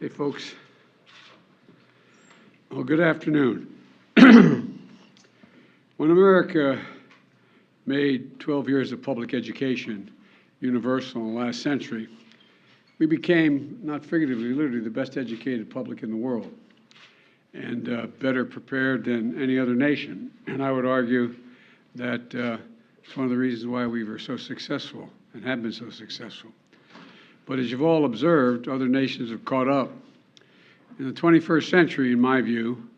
Hey, folks. Well, good afternoon. When America made 12 years of public education universal in the last century, we became, not figuratively, literally, the best educated public in the world and better prepared than any other nation. And I would argue that it's one of the reasons why we were so successful and have been so successful. But as you've all observed, other nations have caught up. In the 21st century, in my view,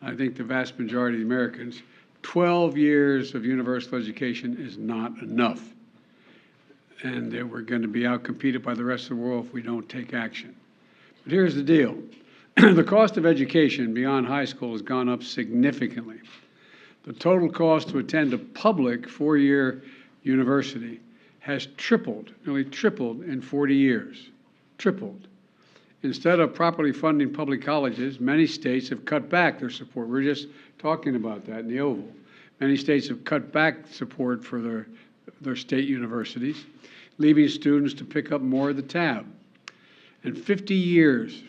I think the vast majority of the Americans, 12 years of universal education is not enough. And that we're going to be outcompeted by the rest of the world if we don't take action. But here's the deal. The cost of education beyond high school has gone up significantly. The total cost to attend a public four-year university has tripled, nearly tripled in 40 years. Tripled. Instead of properly funding public colleges, many states have cut back their support. We were just talking about that in the Oval. Many states have cut back support for their state universities, leaving students to pick up more of the tab. And for 50 years,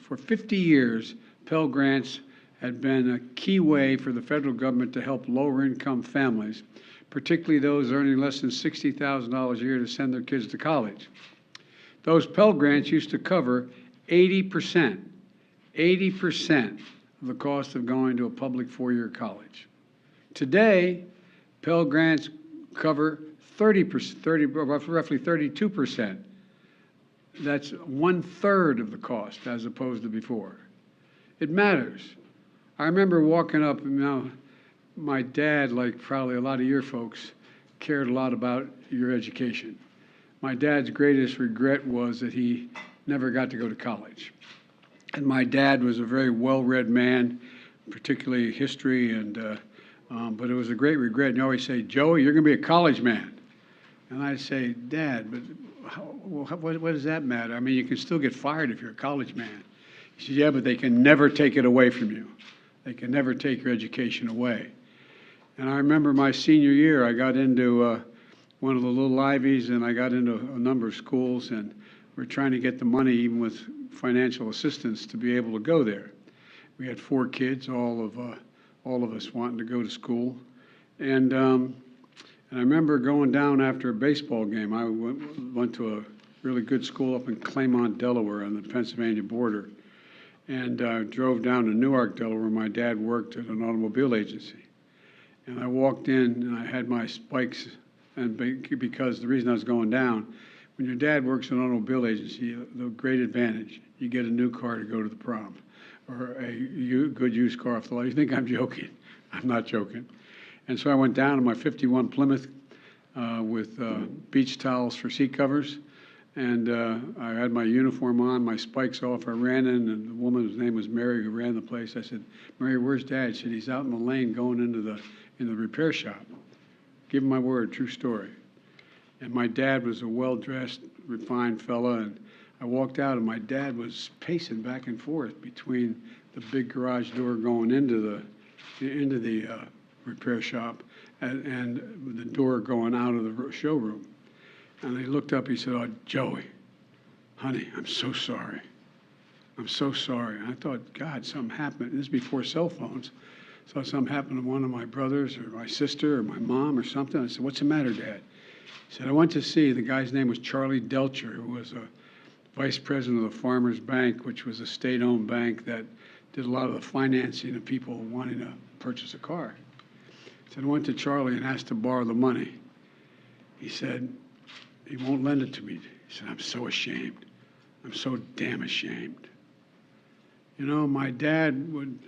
Pell Grants had been a key way for the federal government to help lower-income families, particularly those earning less than $60,000 a year, to send their kids to college. Those Pell Grants used to cover 80% of the cost of going to a public four-year college. Today, Pell Grants cover roughly 32%. That's 1/3 of the cost as opposed to before. It matters. I remember walking up, my dad, like probably a lot of your folks, cared a lot about your education. My dad's greatest regret was that he never got to go to college. And my dad was a very well-read man, particularly history, but it was a great regret. And you always say, "Joey, you're going to be a college man." And I'd say, "Dad, but what does that matter? I mean, you can still get fired if you're a college man." He said, "Yeah, but they can never take it away from you. They can never take your education away." And I remember my senior year, I got into one of the little Ivies, and I got into a number of schools, and we're trying to get the money, even with financial assistance, to be able to go there. We had 4 kids, all of us wanting to go to school. And I remember going down after a baseball game. I went to a really good school up in Claymont, Delaware, on the Pennsylvania border, and drove down to Newark, Delaware, where my dad worked at an automobile agency. And I walked in, and I had my spikes, and because the reason I was going down, when your dad works at an automobile agency, the great advantage, you get a new car to go to the prom, or a good used car off the lot. You think I'm joking? I'm not joking. And so I went down to my 51 Plymouth with beach towels for seat covers, and I had my uniform on, my spikes off. I ran in, and the woman's name was Mary, who ran the place. I said, "Mary, where's Dad?" She said, "He's out in the lane going into the repair shop." Give him my word, true story. And my dad was a well-dressed, refined fella, and I walked out, and my dad was pacing back and forth between the big garage door going into the repair shop and the door going out of the showroom. And he looked up, he said, "Oh, Joey, honey, I'm so sorry. I'm so sorry." And I thought, God, something happened. This is before cell phones. So something happened to one of my brothers or my sister or my mom or something. I said, "What's the matter, Dad?" He said, "I went to see," the guy's name was Charlie Delcher, who was a vice president of the Farmers Bank, which was a state-owned bank that did a lot of the financing of people wanting to purchase a car. He said, "I went to Charlie and asked to borrow the money." He said, "He won't lend it to me." He said, "I'm so ashamed. I'm so damn ashamed." My dad would,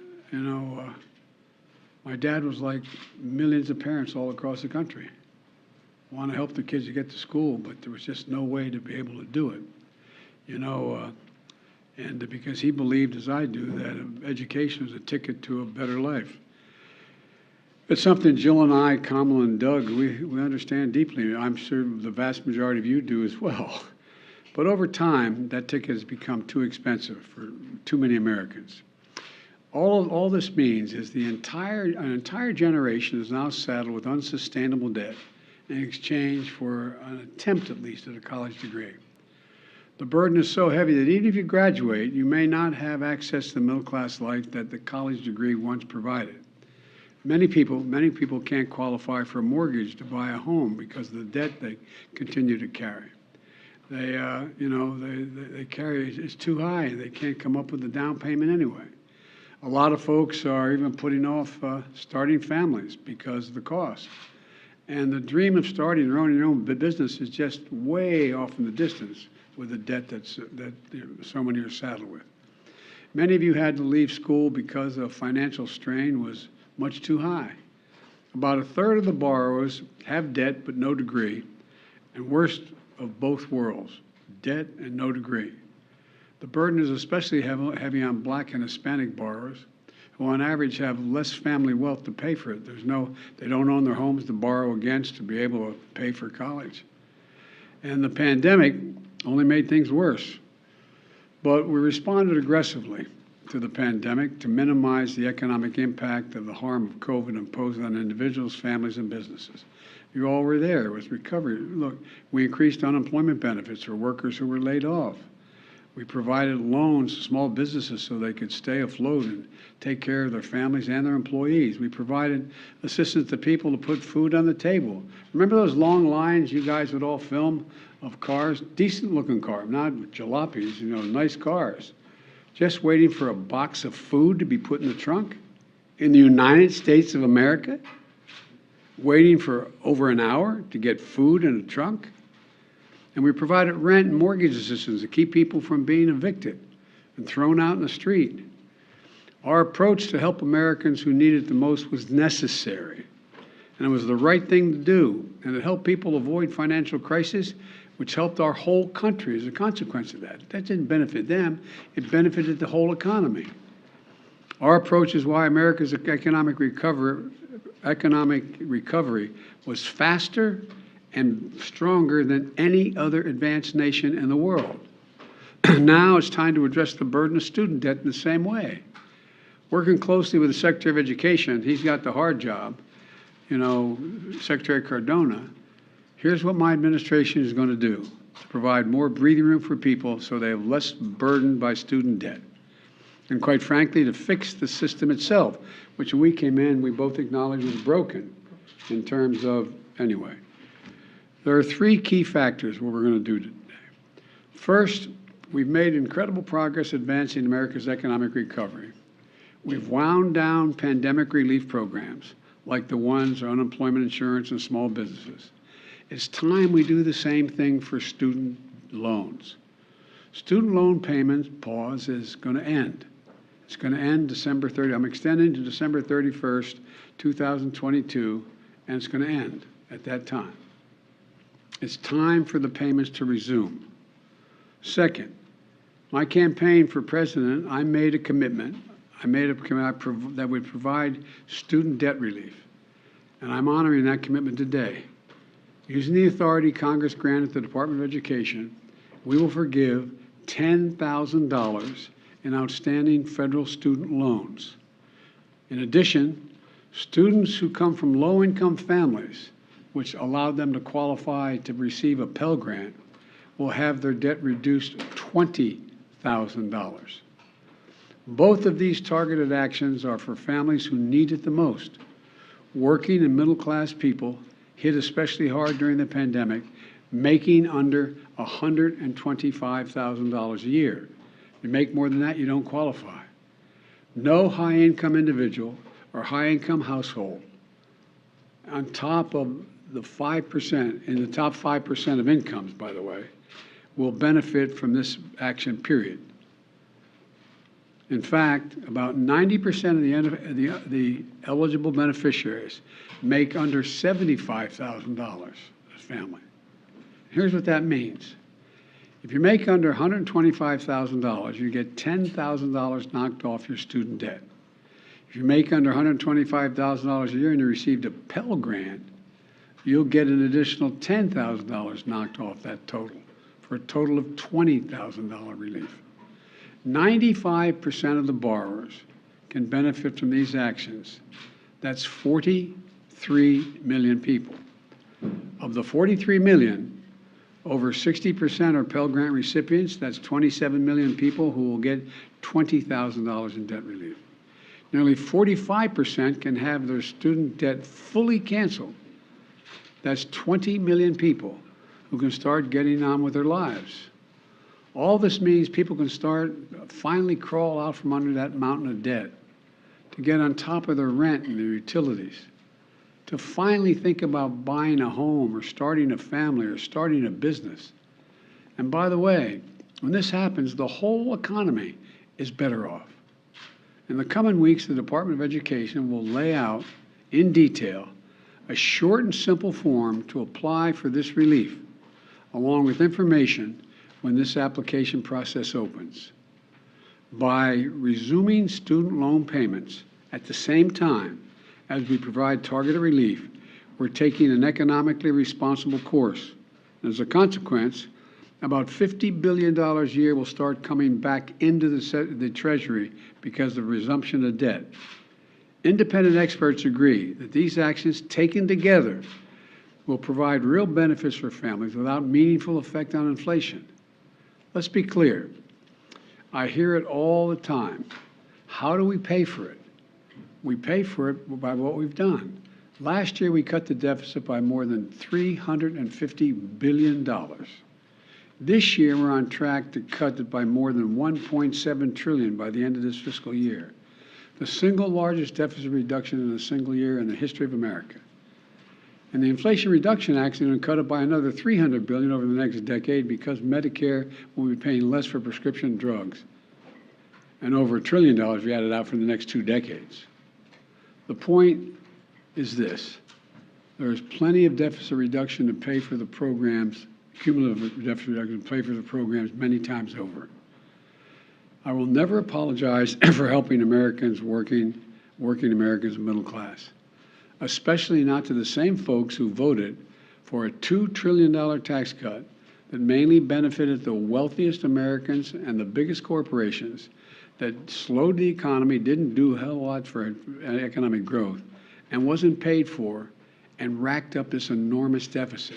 my dad was like millions of parents all across the country. Want to help the kids to get to school, but there was just no way to be able to do it. And because he believed, as I do, that education was a ticket to a better life. It's something Jill and I, Kamala and Doug, we understand deeply. I'm sure the vast majority of you do as well. But over time, that ticket has become too expensive for too many Americans. All this means is an entire generation is now saddled with unsustainable debt in exchange for an attempt, at least, at a college degree. The burden is so heavy that even if you graduate, you may not have access to the middle-class life that the college degree once provided. Many people can't qualify for a mortgage to buy a home because of the debt they continue to carry. They carry, it's too high. They can't come up with the down payment anyway. A lot of folks are even putting off starting families because of the cost. And the dream of starting your own business is just way off in the distance with the debt that so many are saddled with. Many of you had to leave school because the financial strain was much too high. About a third of the borrowers have debt but no degree, and worst of both worlds, debt and no degree. The burden is especially heavy on Black and Hispanic borrowers, who on average have less family wealth to pay for it. They don't own their homes to borrow against to be able to pay for college. And the pandemic only made things worse. But we responded aggressively to the pandemic to minimize the economic impact of the harm of COVID imposed on individuals, families, and businesses. You all were there. It was recovery. Look, we increased unemployment benefits for workers who were laid off. We provided loans to small businesses so they could stay afloat and take care of their families and their employees. We provided assistance to people to put food on the table. Remember those long lines you guys would all film of cars? Decent-looking cars, not jalopies, nice cars. Just waiting for a box of food to be put in the trunk in the United States of America? Waiting for over an hour to get food in a trunk? And we provided rent and mortgage assistance to keep people from being evicted and thrown out in the street. Our approach to help Americans who need it the most was necessary, and it was the right thing to do, and it helped people avoid financial crisis, which helped our whole country as a consequence of that. That didn't benefit them, it benefited the whole economy. Our approach is why America's economic recovery was faster and stronger than any other advanced nation in the world. Now it's time to address the burden of student debt in the same way. Working closely with the Secretary of Education, he's got the hard job, Secretary Cardona. Here's what my administration is going to do to provide more breathing room for people so they have less burdened by student debt. And quite frankly, to fix the system itself, which when we came in, we both acknowledged was broken in terms of, anyway. There are three key factors what we're going to do today. First, we've made incredible progress advancing America's economic recovery. We've wound down pandemic relief programs like the ones on unemployment insurance and small businesses. It's time we do the same thing for student loans. Student loan payments pause is going to end. It's going to end December 30. I'm extending to December 31st, 2022, and it's going to end at that time. It's time for the payments to resume. Second, my campaign for president, I made a commitment. That would provide student debt relief, and I'm honoring that commitment today. Using the authority Congress granted the Department of Education, we will forgive $10,000 in outstanding federal student loans. In addition, students who come from low-income families, which allowed them to qualify to receive a Pell Grant, will have their debt reduced $20,000. Both of these targeted actions are for families who need it the most. Working and middle-class people hit especially hard during the pandemic, making under $125,000 a year. If you make more than that, you don't qualify. No high-income individual or high-income household on top of the 5%, in the top 5% of incomes, by the way, will benefit from this action, period. In fact, about 90% of the eligible beneficiaries make under $75,000 as a family. Here's what that means. If you make under $125,000, you get $10,000 knocked off your student debt. If you make under $125,000 a year and you received a Pell Grant, you'll get an additional $10,000 knocked off that total, for a total of $20,000 relief. 95% of the borrowers can benefit from these actions. That's 43 million people. Of the 43 million, Over 60% are Pell Grant recipients. That's 27 million people who will get $20,000 in debt relief. Nearly 45% can have their student debt fully canceled. That's 20 million people who can start getting on with their lives. All this means people can finally crawl out from under that mountain of debt, to get on top of their rent and their utilities, to finally think about buying a home or starting a family or starting a business. And by the way, when this happens, the whole economy is better off. In the coming weeks, the Department of Education will lay out in detail a short and simple form to apply for this relief, along with information when this application process opens. By resuming student loan payments at the same time as we provide targeted relief, we're taking an economically responsible course. And as a consequence, about $50 billion a year will start coming back into the Treasury because of resumption of debt. Independent experts agree that these actions taken together will provide real benefits for families without meaningful effect on inflation. Let's be clear. I hear it all the time. How do we pay for it? We pay for it by what we've done. Last year, we cut the deficit by more than $350 billion. This year, we're on track to cut it by more than $1.7 trillion by the end of this fiscal year, the single largest deficit reduction in a single year in the history of America. And the Inflation Reduction Act is going to cut it by another $300 billion over the next decade because Medicare will be paying less for prescription drugs, and over $1 trillion if you add it out for the next 2 decades. The point is this: there is plenty of deficit reduction to pay for the programs, cumulative deficit reduction to pay for the programs many times over. I will never apologize for helping Americans, working Americans and middle class, especially not to the same folks who voted for a $2 trillion tax cut that mainly benefited the wealthiest Americans and the biggest corporations, that slowed the economy, didn't do a hell of a lot for economic growth, and wasn't paid for, and racked up this enormous deficit.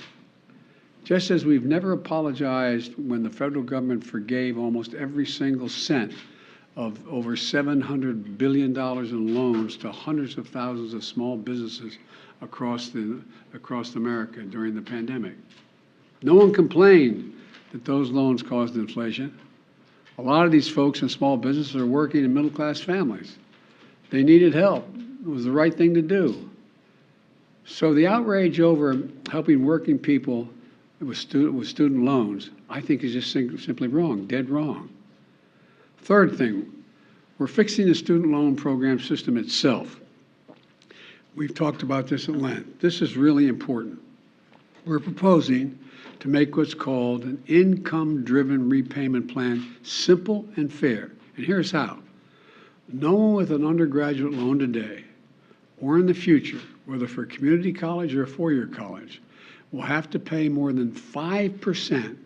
Just as we've never apologized when the federal government forgave almost every single cent of over $700 billion in loans to hundreds of thousands of small businesses across America during the pandemic. No one complained that those loans caused inflation. A lot of these folks in small businesses are working in middle-class families. They needed help. It was the right thing to do. So the outrage over helping working people with student loans, I think, is just simply wrong, dead wrong. Third thing, we're fixing the student loan program system itself. We've talked about this at length. This is really important. We're proposing to make what's called an income-driven repayment plan simple and fair. And here's how. No one with an undergraduate loan today or in the future, whether for community college or a four-year college, will have to pay more than 5%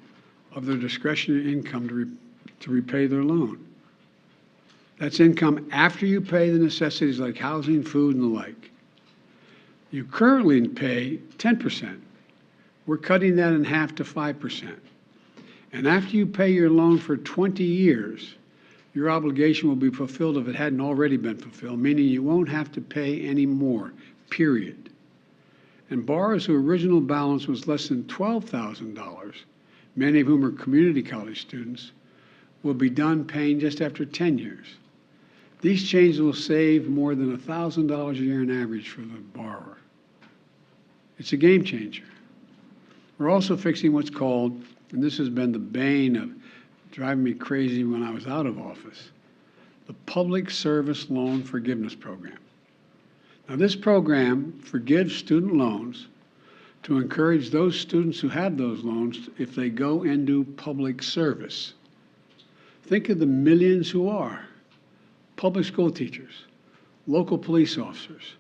of their discretionary income to repay their loan. That's income after you pay the necessities like housing, food, and the like. You currently pay 10%. We're cutting that in half to 5%. And after you pay your loan for 20 years, your obligation will be fulfilled if it hadn't already been fulfilled, meaning you won't have to pay any more, period. And borrowers whose original balance was less than $12,000, many of whom are community college students, will be done paying just after 10 years. These changes will save more than $1,000 a year on average for the borrower. It's a game changer. We're also fixing what's called, and this has been the bane of driving me crazy when I was out of office, the Public Service Loan Forgiveness Program. Now, this program forgives student loans to encourage those students who have those loans if they go into public service. Think of the millions who are public school teachers, local police officers,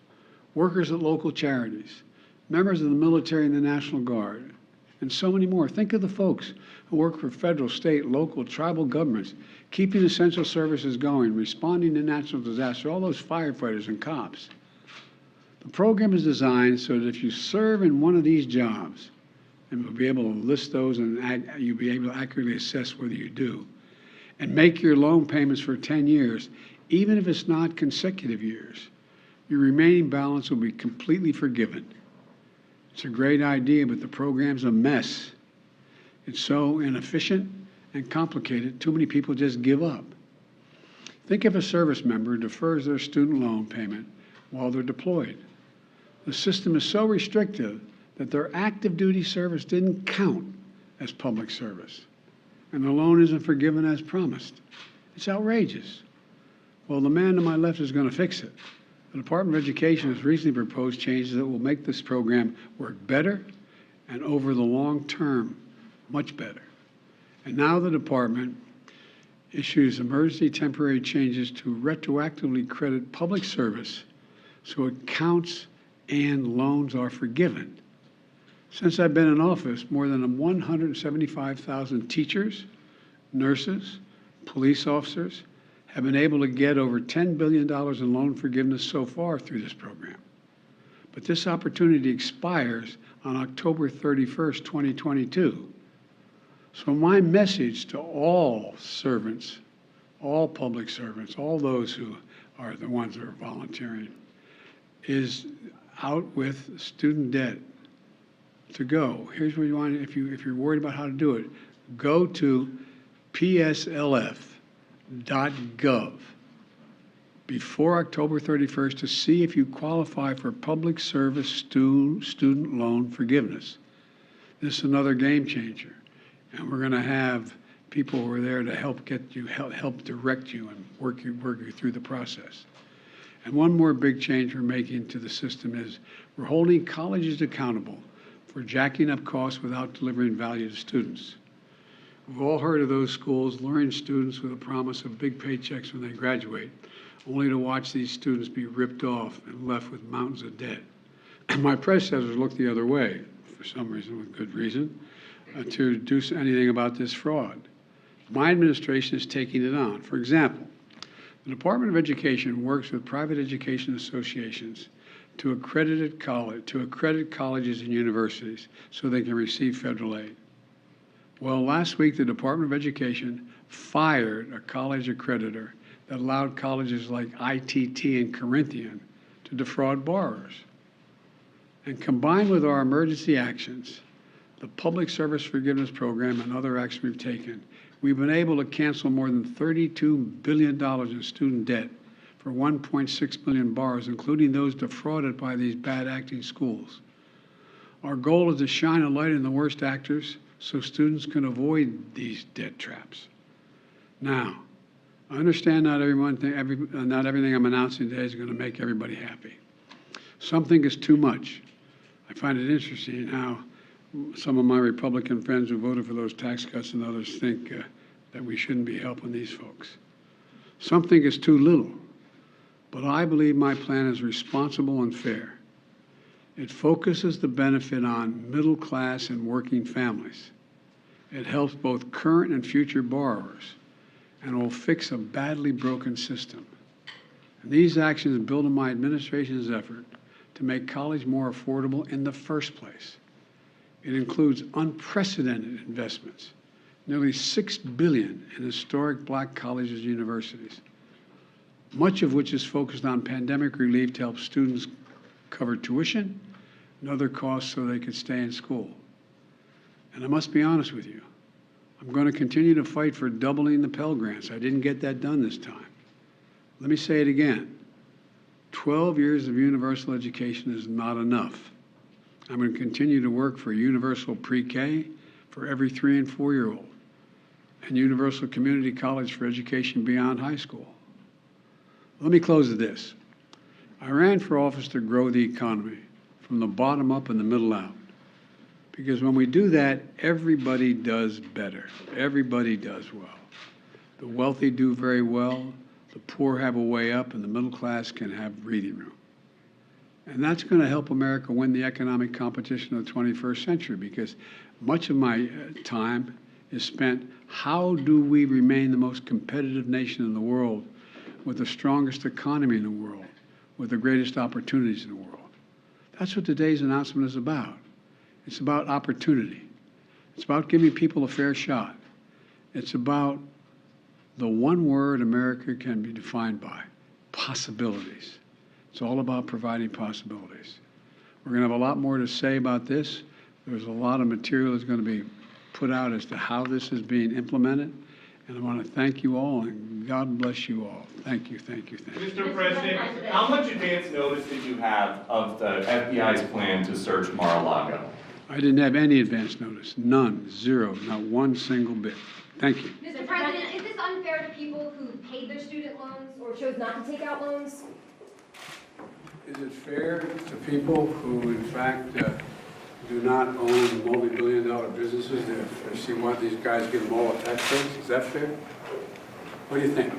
workers at local charities, members of the military and the National Guard, and so many more. Think of the folks who work for federal, state, local, tribal governments, keeping essential services going, responding to natural disaster, all those firefighters and cops. The program is designed so that if you serve in one of these jobs, and we'll be able to list those, and you'll be able to accurately assess whether you do. And make your loan payments for 10 years, even if it's not consecutive years. Your remaining balance will be completely forgiven. It's a great idea, but the program's a mess. It's so inefficient and complicated, too many people just give up. Think if a service member defers their student loan payment while they're deployed. The system is so restrictive that their active duty service didn't count as public service, and the loan isn't forgiven as promised. It's outrageous. Well, the man to my left is going to fix it. The Department of Education has recently proposed changes that will make this program work better and over the long term, much better. And now the department issues emergency temporary changes to retroactively credit public service so it counts and loans are forgiven. Since I've been in office, more than 175,000 teachers, nurses, police officers have been able to get over $10 billion in loan forgiveness so far through this program. But this opportunity expires on October 31st, 2022. So my message to all servants, all public servants, all those who are the ones that are volunteering, is out with student debt to go. Here's where you want, if you're worried about how to do it, go to pslf.gov before October 31st to see if you qualify for public service student loan forgiveness. This is another game changer. And we're going to have people who are there to help get you, help direct you and work you through the process. And one more big change we're making to the system is we're holding colleges accountable for jacking up costs without delivering value to students. We've all heard of those schools luring students with a promise of big paychecks when they graduate, only to watch these students be ripped off and left with mountains of debt. My predecessors looked the other way, for some reason, with good reason, to do anything about this fraud. My administration is taking it on. For example, the Department of Education works with private education associations to accredit colleges and universities so they can receive federal aid. Well, last week the Department of Education fired a college accreditor that allowed colleges like ITT and Corinthian to defraud borrowers. And combined with our emergency actions, the Public Service Forgiveness Program and other actions we've taken, we've been able to cancel more than $32 billion in student debt for 1.6 million borrowers, including those defrauded by these bad acting schools. Our goal is to shine a light on the worst actors so students can avoid these debt traps. Now, I understand not everything I'm announcing today is going to make everybody happy. Something is too much. I find it interesting how some of my Republican friends who voted for those tax cuts and others think that we shouldn't be helping these folks. Something is too little, but I believe my plan is responsible and fair. It focuses the benefit on middle class and working families. It helps both current and future borrowers, and will fix a badly broken system. And these actions build on my administration's effort to make college more affordable in the first place. It includes unprecedented investments, nearly $6 billion in historic black colleges and universities, much of which is focused on pandemic relief to help students cover tuition and other costs so they could stay in school. And I must be honest with you, I'm going to continue to fight for doubling the Pell Grants. I didn't get that done this time. Let me say it again. 12 years of universal education is not enough. I'm going to continue to work for universal pre-K for every 3- and 4-year-old, and universal community college for education beyond high school. Let me close with this. I ran for office to grow the economy from the bottom up and the middle out. Because when we do that, everybody does better. Everybody does well. The wealthy do very well, the poor have a way up, and the middle class can have breathing room. And that's going to help America win the economic competition of the 21st century, because much of my time is spent, how do we remain the most competitive nation in the world with the strongest economy in the world, with the greatest opportunities in the world? That's what today's announcement is about. It's about opportunity. It's about giving people a fair shot. It's about the one word America can be defined by, possibilities. It's all about providing possibilities. We're going to have a lot more to say about this. There's a lot of material that's going to be put out as to how this is being implemented. And I want to thank you all, and God bless you all. Thank you, thank you, thank you. Mr. President, how much advance notice did you have of the FBI's plan to search Mar-a-Lago? I didn't have any advance notice. None. Zero. Not one single bit. Thank you. Mr. President, is this unfair to people who paid their student loans or chose not to take out loans? Is it fair to people who, in fact, do not own multi-billion-dollar businesses if they want these guys give them all a tax breaks? Is that fair? What do you think?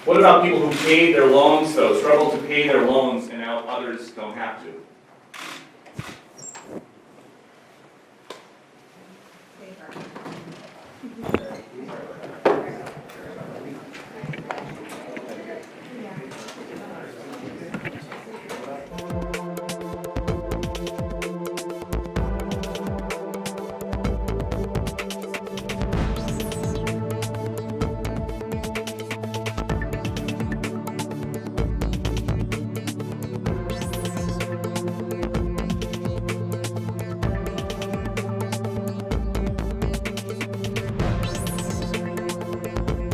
What about people who paid their loans, though, struggled to pay their loans, and now others don't have to?